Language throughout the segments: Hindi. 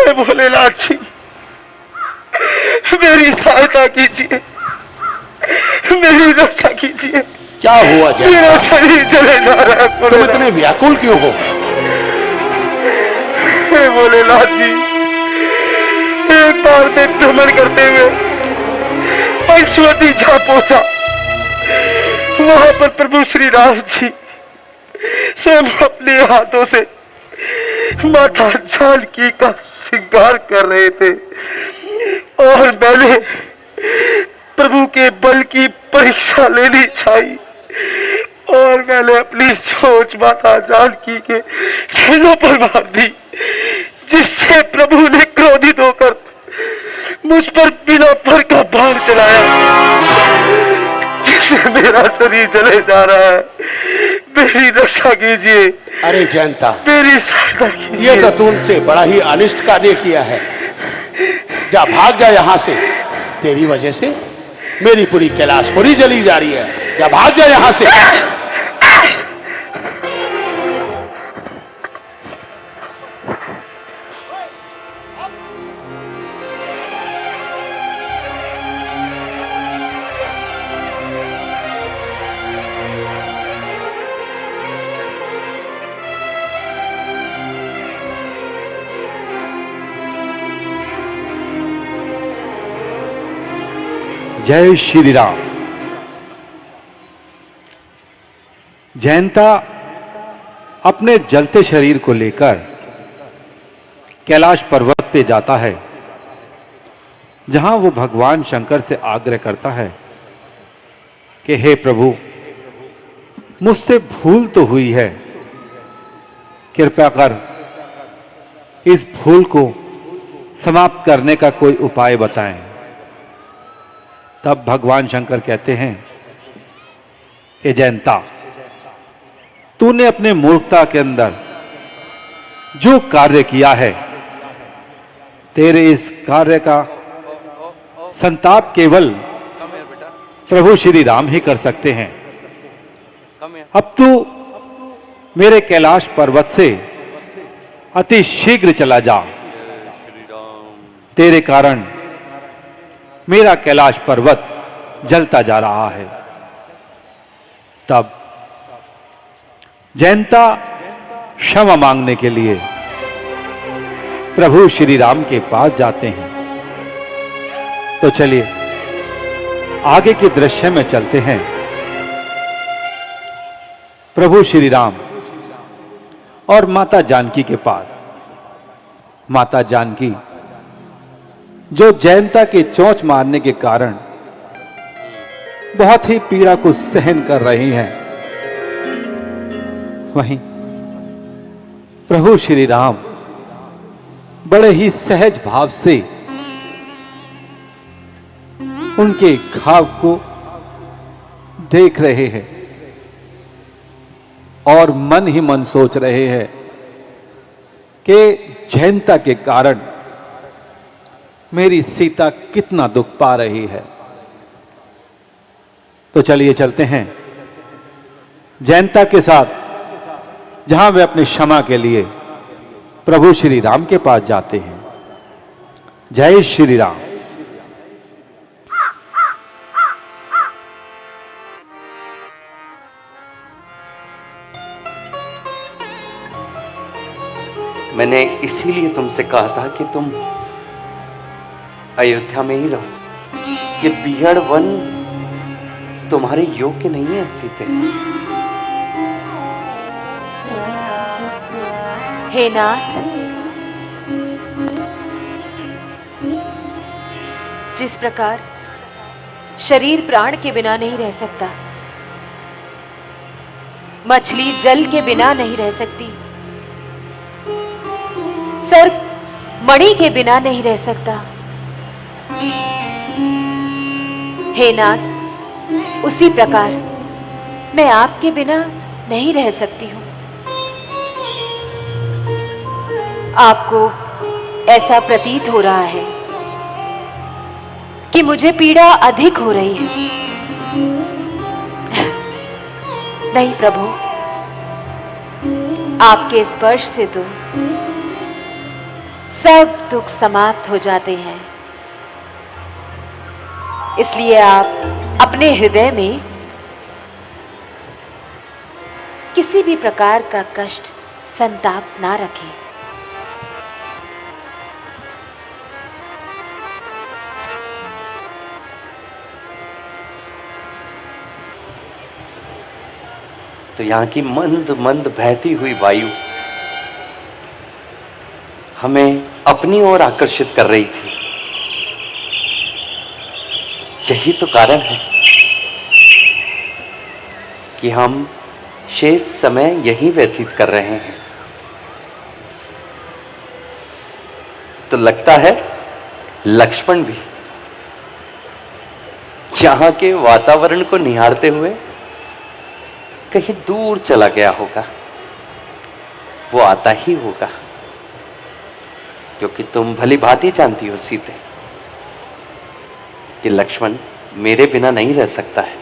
हे भोलेनाथ जी, मेरी सहायता कीजिए, मेरी रक्षा कीजिए। क्या हुआ जयंता? मेरा शरीर चले जा रहा है। तुम इतने व्याकुल क्यों हो? हे भोलेनाथ जी, एक बार में भ्रमण करते हुए पंचवटी जा पहुंचा। वहां पर प्रभु श्री राम जी स्वयं अपने हाथों से माता जानकी का श्रृंगार कर रहे थे और मैंने प्रभु के बल की परीक्षा लेनी चाहिए और मैंने अपनी सोच माता जानकी के चरणों पर मार दी, जिससे प्रभु ने क्रोधित होकर मुझ पर बिना पर का बाण चलाया, जिससे मेरा शरीर जले जा रहा है। मेरी रक्षा कीजिए। अरे जयंता, मेरी सहायता कीजिए। ये तो तुमसे बड़ा ही अनिष्ट कार्य किया है। जा भाग जा यहाँ से। तेरी वजह से मेरी पूरी कैलाशपुरी जली जा रही है। जा भाग जा यहाँ से। जय श्री राम। जयंता अपने जलते शरीर को लेकर कैलाश पर्वत पे जाता है, जहां वो भगवान शंकर से आग्रह करता है कि हे प्रभु, मुझसे भूल तो हुई है, कृपया कर इस भूल को समाप्त करने का कोई उपाय बताएं। तब भगवान शंकर कहते हैं कि जयंता, तूने अपने मूर्खता के अंदर जो कार्य किया है, तेरे इस कार्य का संताप केवल प्रभु श्री राम ही कर सकते हैं। अब तू मेरे कैलाश पर्वत से अति शीघ्र चला जा। तेरे कारण मेरा कैलाश पर्वत जलता जा रहा है। तब जयंता क्षमा मांगने के लिए प्रभु श्री राम के पास जाते हैं। तो चलिए आगे के दृश्य में चलते हैं। प्रभु श्री राम और माता जानकी के पास। माता जानकी जो जयंता के चोंच मारने के कारण बहुत ही पीड़ा को सहन कर रही हैं, वहीं प्रभु श्री राम बड़े ही सहज भाव से उनके घाव को देख रहे हैं और मन ही मन सोच रहे हैं कि जयंता के कारण मेरी सीता कितना दुख पा रही है। तो चलिए चलते हैं जयंता के साथ, जहां वे अपनी क्षमा के लिए प्रभु श्री राम के पास जाते हैं। जय श्री राम। मैंने इसीलिए तुमसे कहा था कि तुम अयोध्या में ही रहो। ये बिहड़ वन तुम्हारे योग्य नहीं है सीते। हे नाथ, जिस प्रकार शरीर प्राण के बिना नहीं रह सकता, मछली जल के बिना नहीं रह सकती, सर्प मणि के बिना नहीं रह सकता, हे नाथ, उसी प्रकार मैं आपके बिना नहीं रह सकती हूं। आपको ऐसा प्रतीत हो रहा है कि मुझे पीड़ा अधिक हो रही है। नहीं प्रभु, आपके स्पर्श से तो सब दुख समाप्त हो जाते हैं। इसलिए आप अपने हृदय में किसी भी प्रकार का कष्ट, संताप ना रखें। तो यहाँ की मंद मंद बहती हुई वायु हमें अपनी ओर आकर्षित कर रही थी। यही तो कारण है कि हम शेष समय यही व्यतीत कर रहे हैं। तो लगता है लक्ष्मण भी यहाँ के वातावरण को निहारते हुए कहीं दूर चला गया होगा। वो आता ही होगा, क्योंकि तुम भली भांति जानती हो सीते कि लक्ष्मण मेरे बिना नहीं रह सकता है।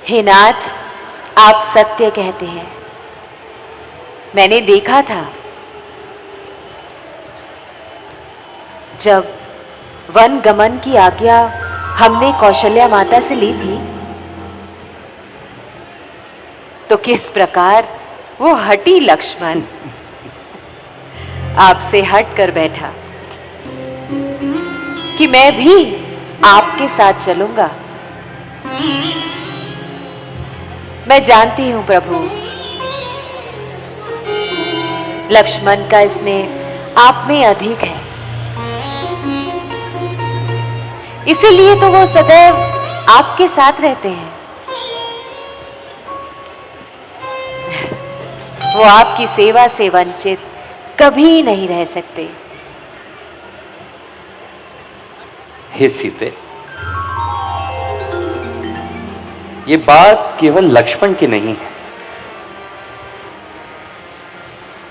हे नाथ, आप सत्य कहते हैं। मैंने देखा था जब वन गमन की आज्ञा हमने कौशल्या माता से ली थी, तो किस प्रकार वो हठी लक्ष्मण आपसे हट कर बैठा कि मैं भी आपके साथ चलूंगा। मैं जानती हूं प्रभु, लक्ष्मण का स्नेह आप में अधिक है, इसीलिए तो वो सदैव आपके साथ रहते हैं। वो आपकी सेवा से वंचित कभी नहीं रह सकते। हे सीते, ये बात केवल लक्ष्मण की नहीं है।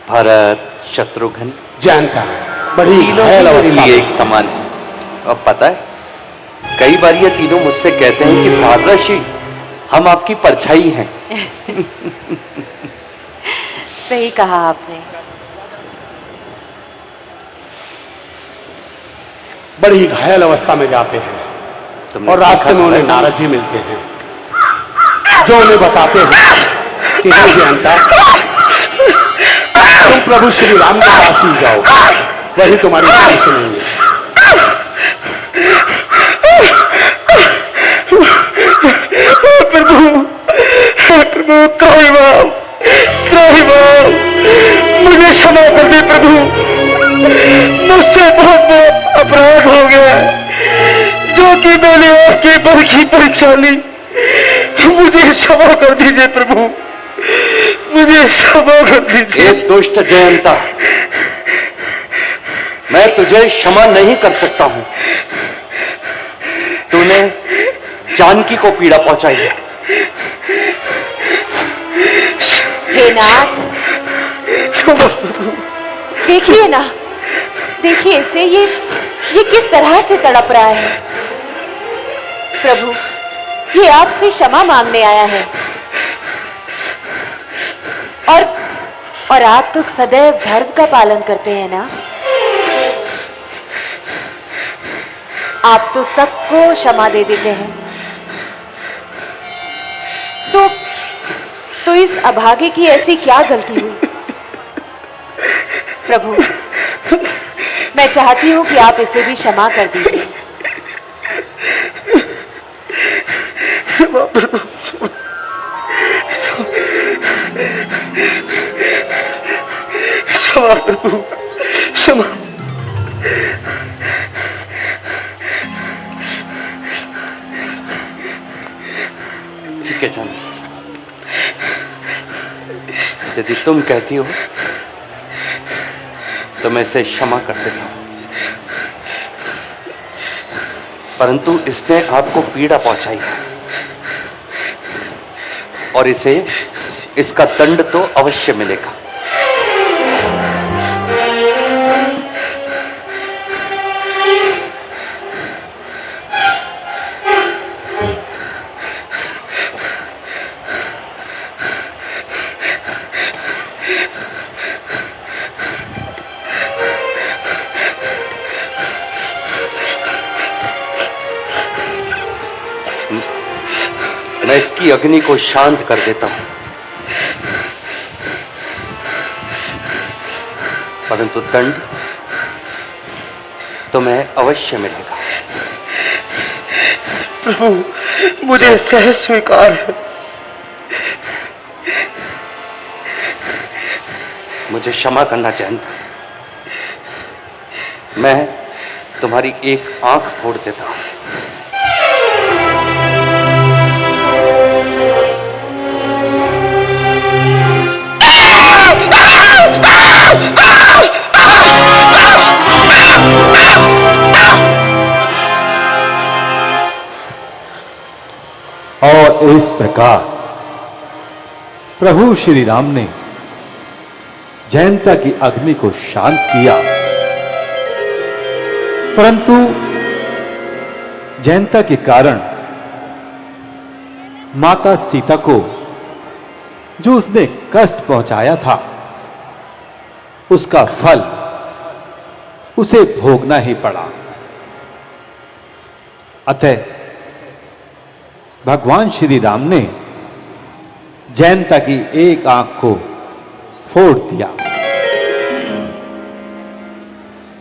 भरत, शत्रुघ्न, जानता बड़ी तीनों घायल ही मेरे अवस्था लिए में। एक समान है। अब पता है, कई बार ये तीनों मुझसे कहते हैं कि भ्रातृषि, हम आपकी परछाई हैं। सही कहा आपने। बड़ी घायल अवस्था में जाते हैं तुमने और रास्ते देखा में उन्हें था? नारद जी मिलते हैं, जो उन्हें बताते हैं कि हे जयंता, तुम प्रभु श्री राम के पास ही जाओ, वही तुम्हारी बात सुनेंगे। प्रभु त्राहिमाम, मुझे क्षमा कर दे प्रभु। मुझसे बहुत बड़ा अपराध हो गया जो कि मैंने आपके बल की परीक्षा ली। मुझे क्षमा कर दीजिए प्रभु, मुझे क्षमा कर दीजिए। हे दुष्ट जयंता, मैं तुझे क्षमा नहीं कर सकता हूं। तूने जानकी को पीड़ा पहुंचाई है। हे नाथ, देखिए ना, देखिए इसे, ये किस तरह से तड़प रहा है। प्रभु, ये आपसे क्षमा मांगने आया है। और आप तो सदैव धर्म का पालन करते हैं ना। आप तो सबको क्षमा दे देते हैं। तो इस अभागे की ऐसी क्या गलती हुई? प्रभु, मैं चाहती हूं कि आप इसे भी क्षमा कर दीजिए। क्षमा प्रभु, क्षमा। ठीक है जानकी, यदि तुम कहती हो तो मैं इसे क्षमा कर देता हूं, परंतु इसने आपको पीड़ा पहुंचाई है और इसे इसका दंड तो अवश्य मिलेगा। मैं इसकी अग्नि को शांत कर देता हूं, परंतु दंड तुम्हें अवश्य मिलेगा। प्रभु मुझे सहज स्वीकार है। मुझे क्षमा करना जयंत, मैं तुम्हारी एक आंख फोड़ देता हूं। और इस प्रकार प्रभु श्री राम ने जयंता की अग्नि को शांत किया, परंतु जयंता के कारण माता सीता को जो उसने कष्ट पहुंचाया था, उसका फल उसे भोगना ही पड़ा। अतः भगवान श्री राम ने जयंता की एक आंख को फोड़ दिया।